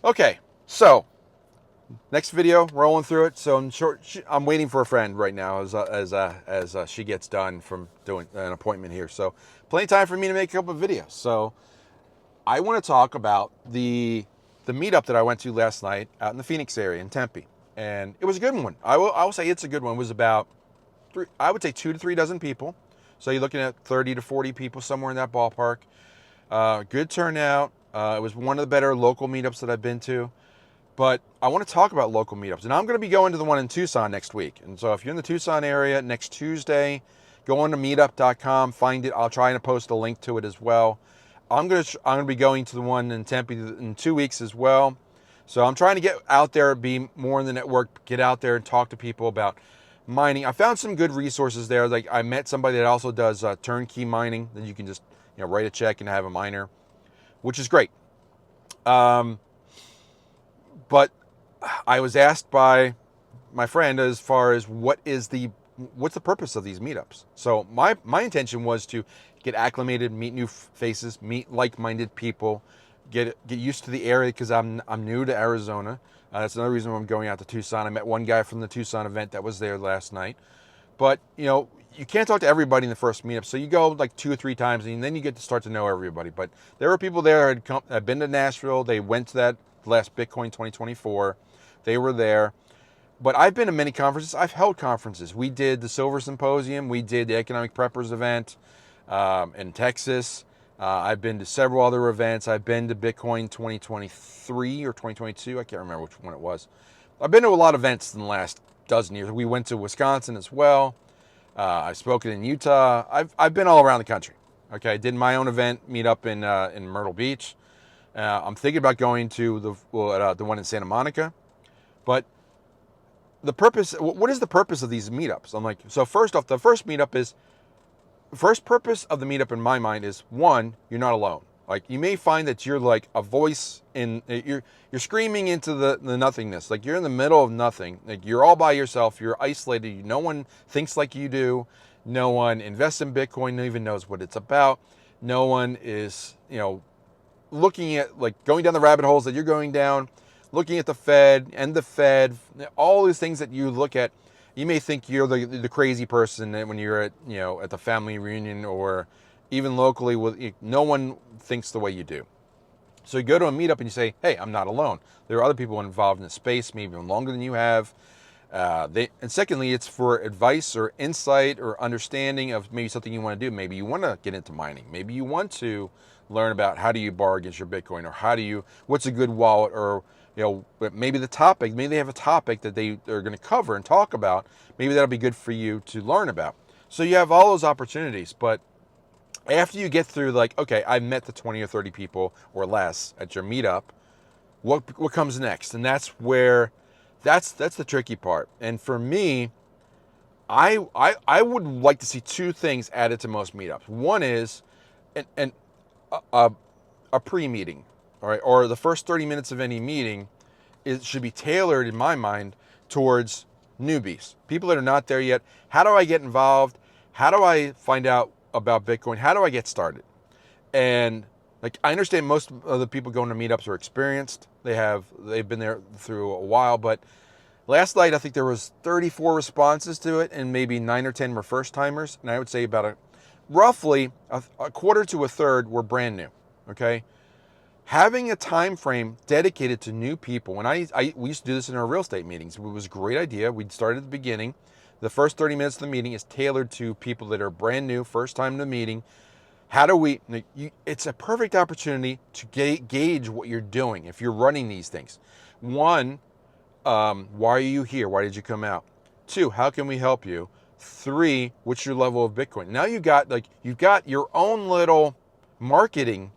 Okay, so next video, rolling through it. So I'm waiting for a friend right now as she gets done from doing an appointment here. So plenty of time for me to make a couple of videos. So I want to talk about the meetup that I went to last night out in the Phoenix area in Tempe, and it was a good one. I will say it's a good one. It was about I would say 2 to 3 dozen people. So you're looking at 30 to 40 people somewhere in that ballpark. Good turnout. It was one of the better local meetups that I've been to. But I want to talk about local meetups, and I'm going to be going to the one in Tucson next week. And so if you're in the Tucson area next Tuesday, go on to meetup.com, find it. I'll try and post a link to it as well. I'm going to be going to the one in Tempe in 2 weeks as well. So I'm trying to get out there, be more in the network, get out there and talk to people about mining. I found some good resources there. Like I met somebody that also does turnkey mining, that you can just write a check and have a miner, which is great. But I was asked by my friend as far as what's the purpose of these meetups. So my intention was to get acclimated, meet new faces, meet like-minded people, get used to the area because I'm new to Arizona. That's another reason why I'm going out to Tucson. I met one guy from the Tucson event that was there last night. But you can't talk to everybody in the first meetup, so you go like 2 or 3 times, and then you get to start to know everybody. But there were people there who had been to Nashville. They went to that last Bitcoin 2024. They were there. But I've been to many conferences. I've held conferences. We did the Silver Symposium. We did the EconomicPreppers event in Texas. I've been to several other events. I've been to Bitcoin 2023 or 2022. I can't remember which one it was. I've been to a lot of events in the last dozen years. We went to Wisconsin as well. I've spoken in Utah. I've been all around the country. Okay, I did my own event, meetup in Myrtle Beach. I'm thinking about going to the one in Santa Monica. But the purpose, what is the purpose of these meetups? I'm like, so first off, the first purpose of the meetup in my mind is, one, you're not alone. Like you may find that you're like a voice you're screaming into the nothingness. Like you're in the middle of nothing. Like you're all by yourself. You're isolated. No one thinks like you do. No one invests in Bitcoin. No one even knows what it's about. No one is, looking at like going down the rabbit holes that you're going down, looking at the Fed, all these things that you look at. You may think you're the crazy person when you're at the family reunion or even locally. No one thinks the way you do. So you go to a meetup and you say, hey, I'm not alone. There are other people involved in the space, maybe even longer than you have. And secondly, it's for advice or insight or understanding of maybe something you want to do. Maybe you want to get into mining. Maybe you want to learn about how do you borrow against your Bitcoin, or what's a good wallet, or maybe maybe they have a topic that they're going to cover and talk about. Maybe that'll be good for you to learn about. So you have all those opportunities, but after you get through, like, okay, I've met the 20 or 30 people or less at your meetup, what comes next? And that's the tricky part. And for me, I would like to see 2 things added to most meetups. One is a pre-meeting, all right, or the first 30 minutes of any meeting should be tailored, in my mind, towards newbies, people that are not there yet. How do I get involved? How do I find out about Bitcoin? How do I get started? And like, I understand most of the people going to meetups are experienced. They've been there through a while, but last night I think there was 34 responses to it, and maybe 9 or 10 were first timers, and I would say about roughly a quarter to a third were brand new. Okay, having a time frame dedicated to new people. When we used to do this in our real estate meetings. It was a great idea. We'd start at the beginning. The first 30 minutes of the meeting is tailored to people that are brand new, first time in the meeting. It's a perfect opportunity to gauge what you're doing if you're running these things. 1, why are you here? Why did you come out? 2, how can we help you? 3, what's your level of Bitcoin? Now you've got your own little marketing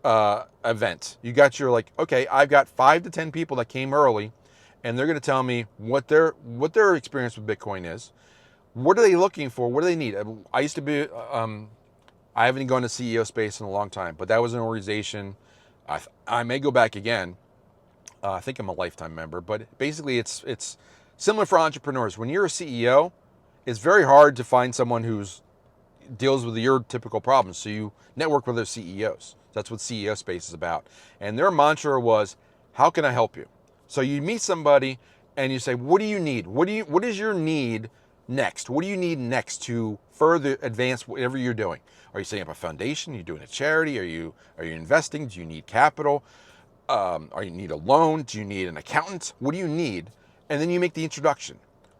event. You got your okay, I've got 5 to 10 people that came early, and they're going to tell me what their experience with Bitcoin is. What are they looking for? What do they need? I used to be I haven't gone to CEO space in a long time, but that was an organization. I may go back again. I think I'm a lifetime member, but basically it's similar for entrepreneurs. When you're a CEO, it's very hard to find someone who's deals with your typical problems. So you network with other CEOs. That's what CEO space is about. And their mantra was, How can I help you? So you meet somebody and you say, what do you need? What is your need next? What do you need next to further advance whatever you're doing? Are you setting up a foundation? Are you doing a charity? Are you investing? Do you need capital? Are you need a loan? Do you need an accountant? What do you need? And then you make the introduction.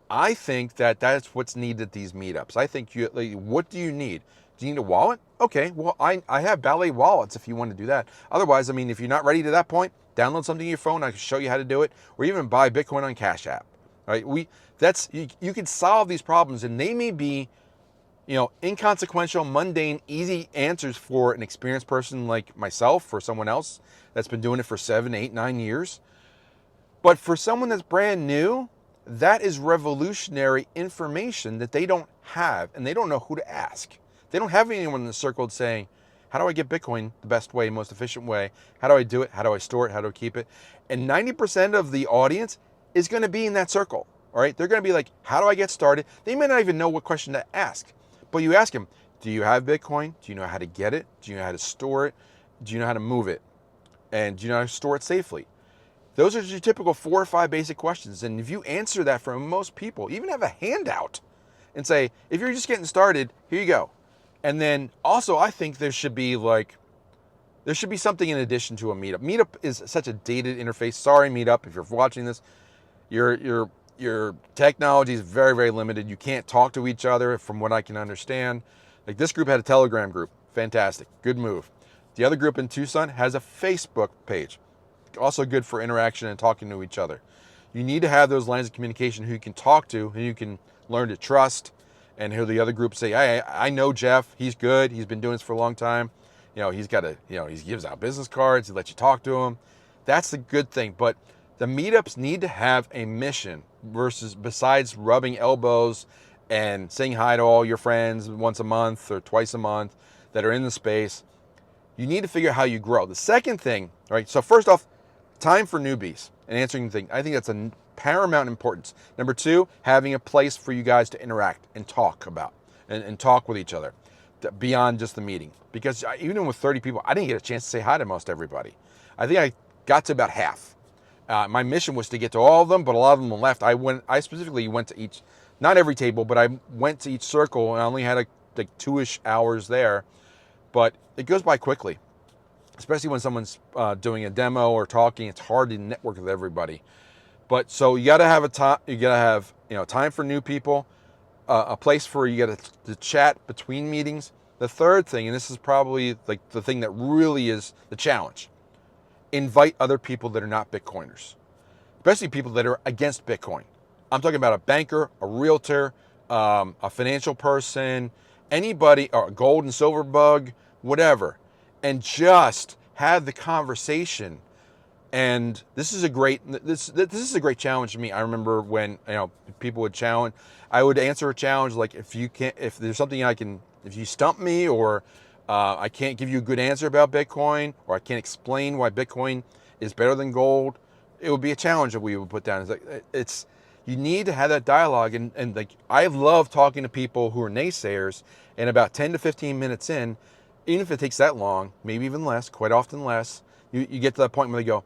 I think that that's what's needed at these meetups. I think what do you need? Do you need a wallet? Okay, well, I have Ballet Wallets if you want to do that. Otherwise, I mean, if you're not ready to that point, download something on your phone. I can show you how to do it, or even buy Bitcoin on Cash App. Right? You can solve these problems, and they may be, inconsequential, mundane, easy answers for an experienced person like myself or someone else that's been doing it for 7, 8, 9 years. But for someone that's brand new, that is revolutionary information that they don't have, and they don't know who to ask. They don't have anyone in the circle saying, how do I get Bitcoin the best way, most efficient way? How do I do it? How do I store it? How do I keep it? And 90% of the audience is going to be in that circle, all right? They're going to be like, how do I get started? They may not even know what question to ask, but you ask them, do you have Bitcoin? Do you know how to get it? Do you know how to store it? Do you know how to move it? And do you know how to store it safely? Those are your typical 4 or 5 basic questions. And if you answer that for most people, even have a handout and say, if you're just getting started, here you go. And then also, I think there should be something in addition to a Meetup. Meetup is such a dated interface. Sorry, Meetup, if you're watching this, your technology is very, very limited. You can't talk to each other from what I can understand. Like this group had a Telegram group. Fantastic. Good move. The other group in Tucson has a Facebook page. Also good for interaction and talking to each other. You need to have those lines of communication who you can talk to, who you can learn to trust, and who the other groups say, hey, I know Jeff, he's good, he's been doing this for a long time. He gives out business cards, he lets you talk to him. That's the good thing. But the meetups need to have a mission besides rubbing elbows and saying hi to all your friends once a month or twice a month that are in the space. You need to figure out how you grow. The second thing, right? So first off, time for newbies and answering the thing. I think that's a paramount importance. Number 2, having a place for you guys to interact and talk about and talk with each other beyond just the meeting. Because even with 30 people, I didn't get a chance to say hi to most everybody. I think I got to about half. My mission was to get to all of them, but a lot of them left. I specifically went to each, not every table, but I went to each circle, and I only had like 2-ish hours there. But it goes by quickly, especially when someone's doing a demo or talking. It's hard to network with everybody. But so you got to have time for new people, a place for you got to chat between meetings. The third thing, and this is probably like the thing that really is the challenge, invite other people that are not Bitcoiners, especially people that are against Bitcoin. I'm talking about a banker, a realtor, a financial person, anybody, or a gold and silver bug, whatever, and just have the conversation. And this is a great challenge to me. I remember when people would challenge, I would answer a challenge like, if there's something if you stump me, or I can't give you a good answer about Bitcoin, or I can't explain why Bitcoin is better than gold, it would be a challenge that we would put down. You need to have that dialogue, and like, I love talking to people who are naysayers, and about 10 to 15 minutes in, even if it takes that long, maybe even less, quite often less, you get to that point where they go,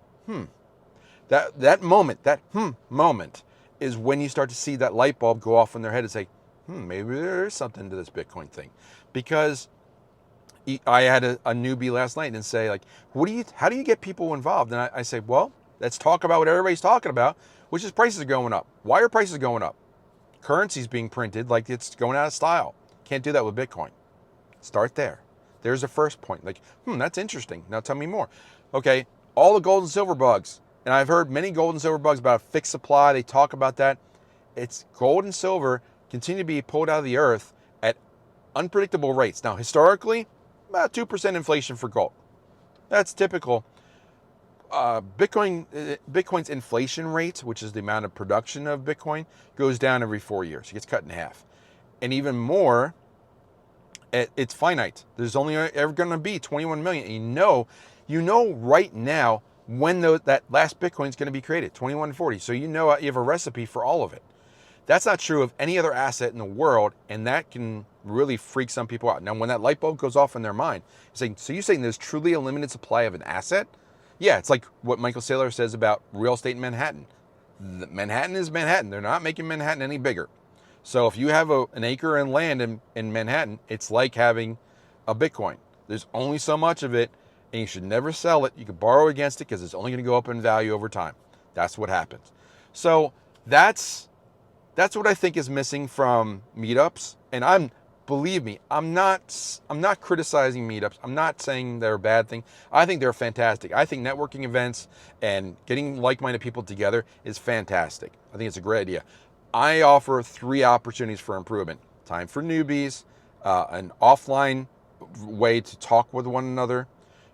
that moment is when you start to see that light bulb go off in their head and say, maybe there is something to this Bitcoin thing. Because I had a newbie last night and say, like, how do you get people involved? And I say, well, let's talk about what everybody's talking about, which is prices are going up. Why are prices going up? Currency's being printed like it's going out of style. Can't do that with Bitcoin. Start there. There's the first point. Like, that's interesting. Now tell me more. Okay, all the gold and silver bugs. And I've heard many gold and silver bugs about a fixed supply. They talk about that. It's gold and silver continue to be pulled out of the earth at unpredictable rates. Now, historically, about 2% inflation for gold. That's typical. Bitcoin's inflation rate, which is the amount of production of Bitcoin, goes down every 4 years. It gets cut in half. And even more, it's finite. There's only ever going to be 21 million. And you know right now when that last Bitcoin is going to be created, 2140. So you have a recipe for all of it. That's not true of any other asset in the world, and that can really freak some people out. Now, when that light bulb goes off in their mind, so you're saying there's truly a limited supply of an asset? Yeah, it's like what Michael Saylor says about real estate in Manhattan. Manhattan is Manhattan. They're not making Manhattan any bigger. So if you have an acre of land in Manhattan, it's like having a Bitcoin. There's only so much of it, and you should never sell it. You can borrow against it because it's only going to go up in value over time. That's what happens. So that's what I think is missing from meetups. And believe me, I'm not criticizing meetups. I'm not saying they're a bad thing. I think they're fantastic. I think networking events and getting like-minded people together is fantastic. I think it's a great idea. I offer 3 opportunities for improvement: time for newbies, an offline way to talk with one another.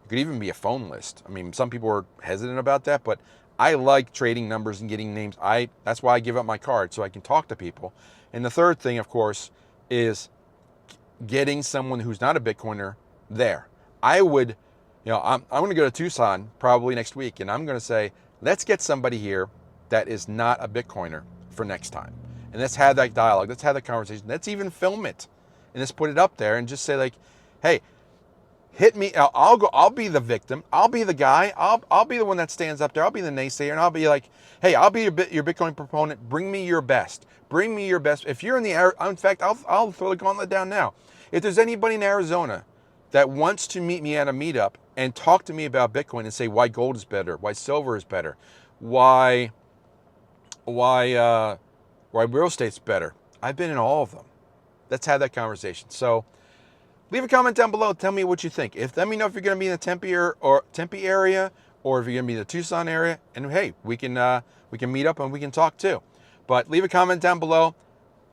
It could even be a phone list. I mean, some people are hesitant about that, but I like trading numbers and getting names. That's why I give up my card, so I can talk to people. And the third thing, of course, is getting someone who's not a Bitcoiner there. I'm going to go to Tucson probably next week, and I'm going to say, let's get somebody here that is not a Bitcoiner for next time. And let's have that dialogue. Let's have that conversation. Let's even film it and let's put it up there and just say, like, hey, hit me. I'll be the victim. I'll be the guy. I'll be the one that stands up there. I'll be the naysayer, and I'll be like, hey, I'll be your Bitcoin proponent. Bring me your best. Bring me your best. If you're in the area, in fact, I'll throw the gauntlet down now. If there's anybody in Arizona that wants to meet me at a meetup and talk to me about Bitcoin and say why gold is better, why silver is better, why real estate's better, I've been in all of them. Let's have that conversation. So leave a comment down below. Tell me what you think. Let me know if you're going to be in the Tempe area, or if you're going to be in the Tucson area. And hey, we can meet up and we can talk too. But leave a comment down below.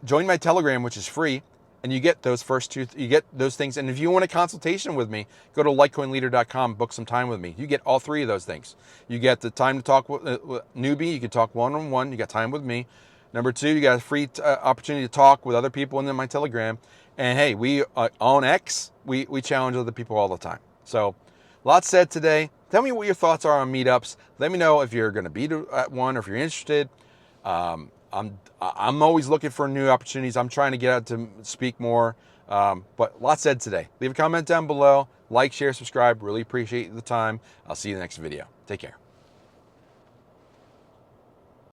Join my Telegram, which is free, and you get those you get those things. And if you want a consultation with me, go to LitecoinLeader.com, book some time with me. You get all 3 of those things. You get the time to talk with newbie. You can talk one-on-one. You got time with me. Number 2, you got a free opportunity to talk with other people in my Telegram. And hey, we on X, we challenge other people all the time. So, lots said today. Tell me what your thoughts are on meetups. Let me know if you're going to be at one or if you're interested. I'm always looking for new opportunities. I'm trying to get out to speak more. But lots said today. Leave a comment down below. Like, share, subscribe. Really appreciate the time. I'll see you in the next video. Take care.